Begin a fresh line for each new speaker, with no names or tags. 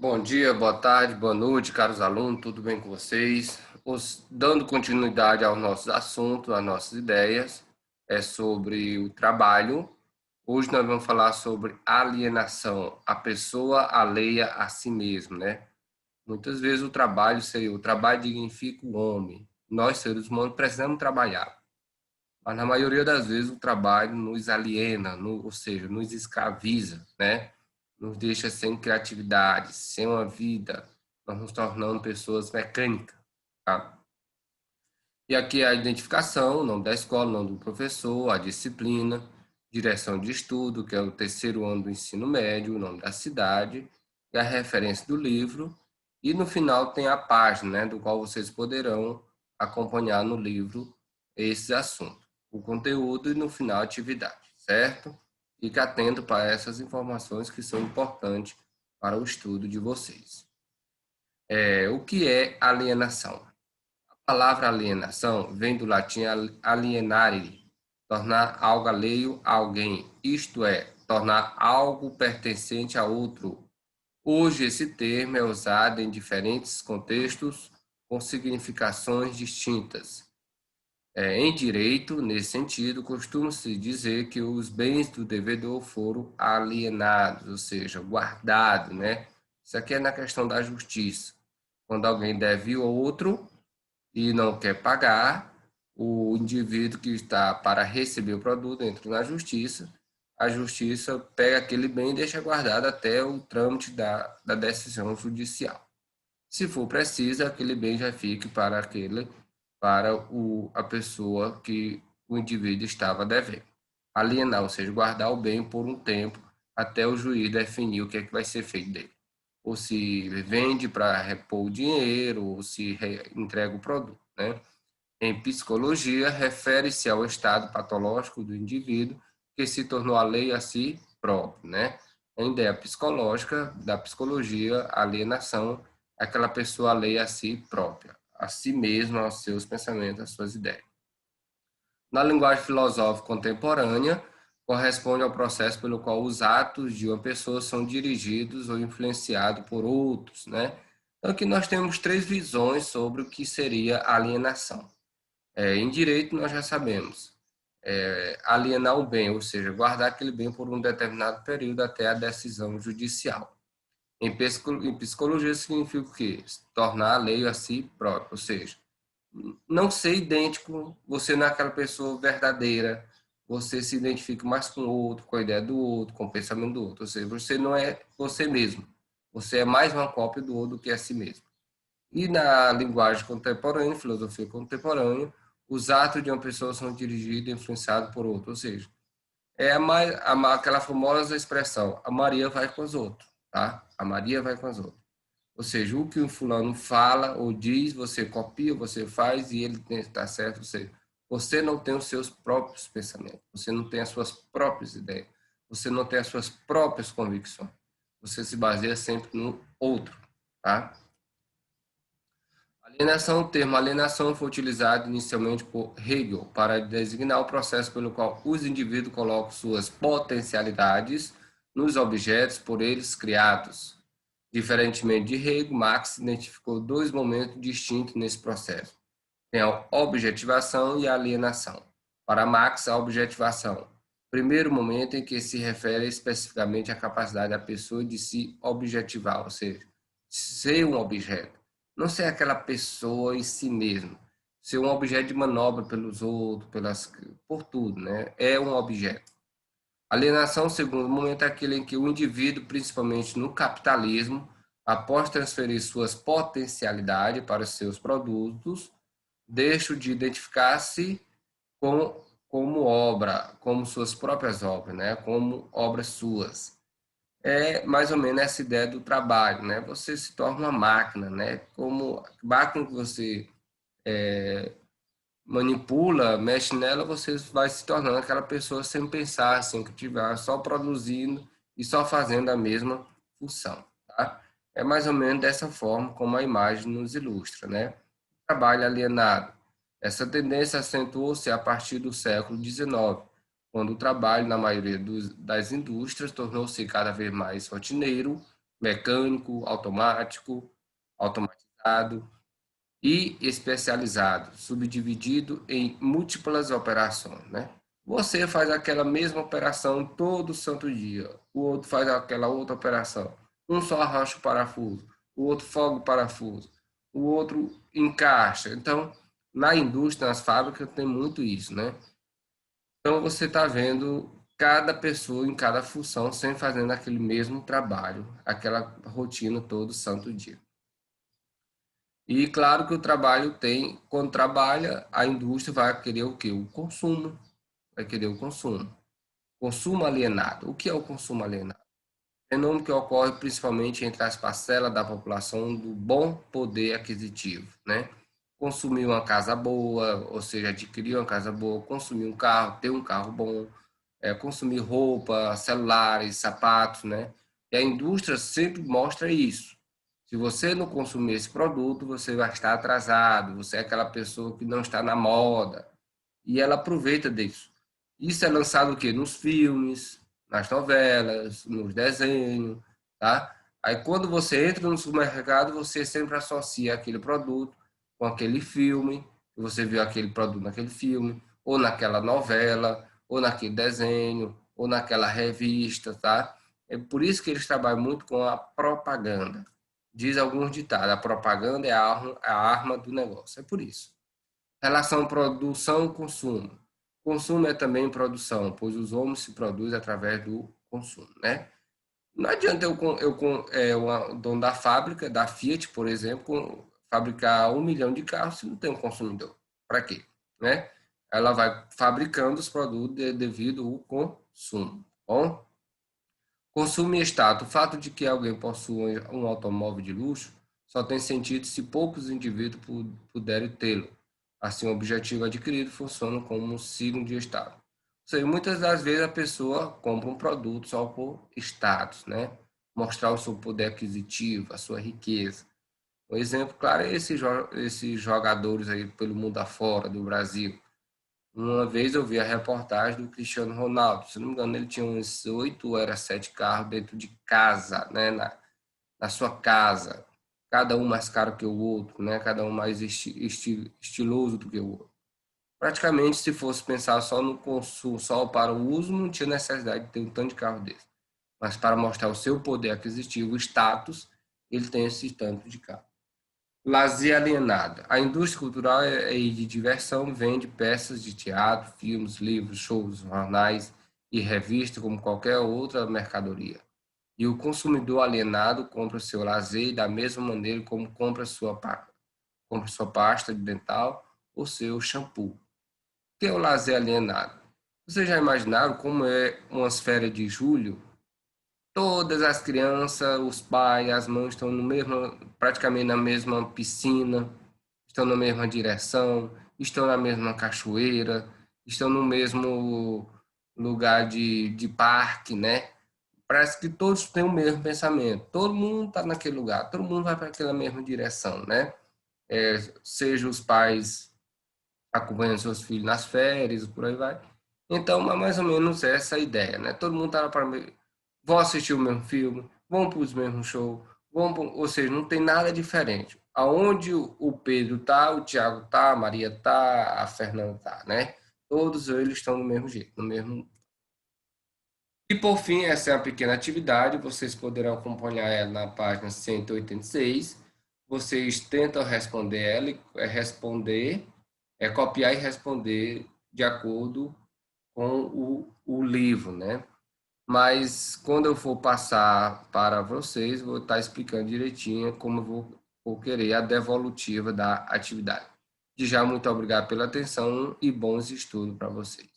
Bom dia, boa tarde, boa noite, caros alunos, tudo bem com vocês? Dando continuidade aos nossos assuntos, às nossas ideias, é sobre o trabalho. Hoje nós vamos falar sobre alienação, a pessoa alheia a si mesmo, né? Muitas vezes o trabalho dignifica o homem. Nós, seres humanos, precisamos trabalhar, mas na maioria das vezes o trabalho nos aliena, ou seja, nos escraviza, né? Nos deixa sem criatividade, sem uma vida, nós nos tornamos pessoas mecânicas, tá? E aqui é a identificação, o nome da escola, o nome do professor, a disciplina, direção de estudo, que é o terceiro ano do ensino médio, o nome da cidade, e a referência do livro, e no final tem a página, né, do qual vocês poderão acompanhar no livro esses assuntos, o conteúdo e no final a atividade, certo? Fique atento para essas informações que são importantes para o estudo de vocês. O que é alienação? A palavra alienação vem do latim alienare, tornar algo alheio a alguém, isto é, tornar algo pertencente a outro. Hoje esse termo é usado em diferentes contextos com significações distintas. Em direito, nesse sentido, costuma-se dizer que os bens do devedor foram alienados, ou seja, guardados, né? Isso aqui é na questão da justiça. Quando alguém deve outro, e não quer pagar, o indivíduo que está para receber o produto entra na justiça, a justiça pega aquele bem e deixa guardado até o trâmite da decisão judicial. Se for preciso, aquele bem já fique para a pessoa que o indivíduo estava devendo. Alienar, ou seja, guardar o bem por um tempo até o juiz definir o que é que vai ser feito dele. Ou se vende para repor o dinheiro, ou se entrega o produto, né? Em psicologia, refere-se ao estado patológico do indivíduo que se tornou alheio a si próprio, né? A ideia psicológica da psicologia, a alienação, é aquela pessoa alheia a si própria, a si mesma, aos seus pensamentos, às suas ideias. Na linguagem filosófica contemporânea, corresponde ao processo pelo qual os atos de uma pessoa são dirigidos ou influenciados por outros, né? Então, aqui nós temos três visões sobre o que seria alienação. Em direito, nós já sabemos, alienar o bem, ou seja, guardar aquele bem por um determinado período até a decisão judicial. Em psicologia, significa o quê? Tornar alheio a si próprio, ou seja, não ser idêntico, você não é aquela pessoa verdadeira, você se identifica mais com o outro, com a ideia do outro, com o pensamento do outro, ou seja, você não é você mesmo, você é mais uma cópia do outro do que a si mesmo. E na linguagem contemporânea, filosofia contemporânea, os atos de uma pessoa são dirigidos e influenciados por outra, ou seja, aquela famosa expressão, a Maria vai com os outros, tá? A Maria vai com os outros. Ou seja, o que o fulano fala ou diz, você copia, você faz e ele está certo. Ou seja, você não tem os seus próprios pensamentos, você não tem as suas próprias ideias, você não tem as suas próprias convicções. Você se baseia sempre no outro, tá? Alienação, o termo alienação foi utilizado inicialmente por Hegel para designar o processo pelo qual os indivíduos colocam suas potencialidades nos objetos por eles criados. Diferentemente de Hegel, Marx identificou dois momentos distintos nesse processo. Tem a objetivação e a alienação. Para Marx, a objetivação, primeiro momento em que se refere especificamente à capacidade da pessoa de se objetivar, ou seja, ser um objeto, não ser aquela pessoa em si mesmo, ser um objeto de manobra pelos outros, por tudo, né? É um objeto. Alienação, segundo momento, é aquele em que o indivíduo, principalmente no capitalismo, após transferir suas potencialidades para os seus produtos, deixa de identificar-se como obra, como suas próprias obras, né? Como obras suas. É mais ou menos essa ideia do trabalho, né? Você se torna uma máquina, né? Como máquina que você manipula, mexe nela, você vai se tornando aquela pessoa sem pensar, sem cultivar, só produzindo e só fazendo a mesma função, tá? É mais ou menos dessa forma como a imagem nos ilustra, né? Trabalho alienado. Essa tendência acentuou-se a partir do século XIX, quando o trabalho na maioria das indústrias tornou-se cada vez mais rotineiro mecânico, automático, automatizado e especializado, subdividido em múltiplas operações, né? Você faz aquela mesma operação todo santo dia, o outro faz aquela outra operação. Um só arrocha o parafuso, o outro folga o parafuso, o outro encaixa. Então, na indústria, nas fábricas, tem muito isso, né? Então, você está vendo cada pessoa em cada função, sempre fazendo aquele mesmo trabalho, aquela rotina todo santo dia. E claro que o trabalho tem, quando trabalha, a indústria vai querer o quê? O consumo, vai querer o consumo. Consumo alienado. O que é o consumo alienado? Fenômeno que ocorre principalmente entre as parcelas da população do bom poder aquisitivo, né? Consumir uma casa boa, ou seja, adquirir uma casa boa, consumir um carro, ter um carro bom, consumir roupa, celulares, sapatos, né? E a indústria sempre mostra isso. Se você não consumir esse produto, você vai estar atrasado, você é aquela pessoa que não está na moda. E ela aproveita disso. Isso é lançado o quê? Nos filmes, nas novelas, nos desenhos, tá? Aí quando você entra no supermercado, você sempre associa aquele produto com aquele filme, que você viu aquele produto naquele filme, ou naquela novela, ou naquele desenho, ou naquela revista, tá? É por isso que eles trabalham muito com a propaganda. Diz alguns ditados, a propaganda é a arma do negócio. É por isso. Relação produção-consumo. Consumo é também produção, pois os homens se produzem através do consumo, né? Não adianta o dono da fábrica, da Fiat, por exemplo, fabricar 1 milhão de carros se não tem um consumidor. Para quê? Né? Ela vai fabricando os produtos devido ao consumo. Bom? Consumo e status. O fato de que alguém possua um automóvel de luxo só tem sentido se poucos indivíduos puderem tê-lo. Assim, o objetivo adquirido funciona como um signo de status. Ou seja, muitas das vezes a pessoa compra um produto só por status, né? Mostrar o seu poder aquisitivo, a sua riqueza. Um exemplo claro é esses jogadores aí pelo mundo afora do Brasil. Uma vez eu vi a reportagem do Cristiano Ronaldo. Se não me engano, ele tinha uns 8 ou era 7 carros dentro de casa, né? Na sua casa. Cada um mais caro que o outro, né? Cada um mais estiloso do que o outro. Praticamente, se fosse pensar só no consumo, só para o uso, não tinha necessidade de ter um tanto de carro desse. Mas para mostrar o seu poder aquisitivo, o status, ele tem esse tanto de carro. Lazer alienado. A indústria cultural e de diversão vende peças de teatro, filmes, livros, shows, jornais e revistas como qualquer outra mercadoria. E o consumidor alienado compra seu lazer da mesma maneira como compra sua pasta dental ou seu shampoo. O que é o lazer alienado? Vocês já imaginaram como é umas férias de julho? Todas as crianças, os pais, as mães estão no mesmo, praticamente na mesma piscina, estão na mesma direção, estão na mesma cachoeira, estão no mesmo lugar de parque, né? Parece que todos têm o mesmo pensamento. Todo mundo está naquele lugar, todo mundo vai para aquela mesma direção, né? Seja os pais acompanhando seus filhos nas férias, por aí vai. Então, é mais ou menos essa a ideia, né? Todo mundo está para vão assistir o mesmo filme, vão para os mesmos shows, ou seja, não tem nada diferente. Aonde o Pedro tá, o Tiago tá, a Maria tá, a Fernanda tá, né? Todos eles estão do mesmo jeito, no mesmo. E por fim, essa é uma pequena atividade, vocês poderão acompanhar ela na página 186. Vocês tentam responder ela, copiar e responder de acordo com o livro, né? Mas quando eu for passar para vocês, vou estar explicando direitinho como eu vou querer a devolutiva da atividade. De já, muito obrigado pela atenção e bons estudos para vocês.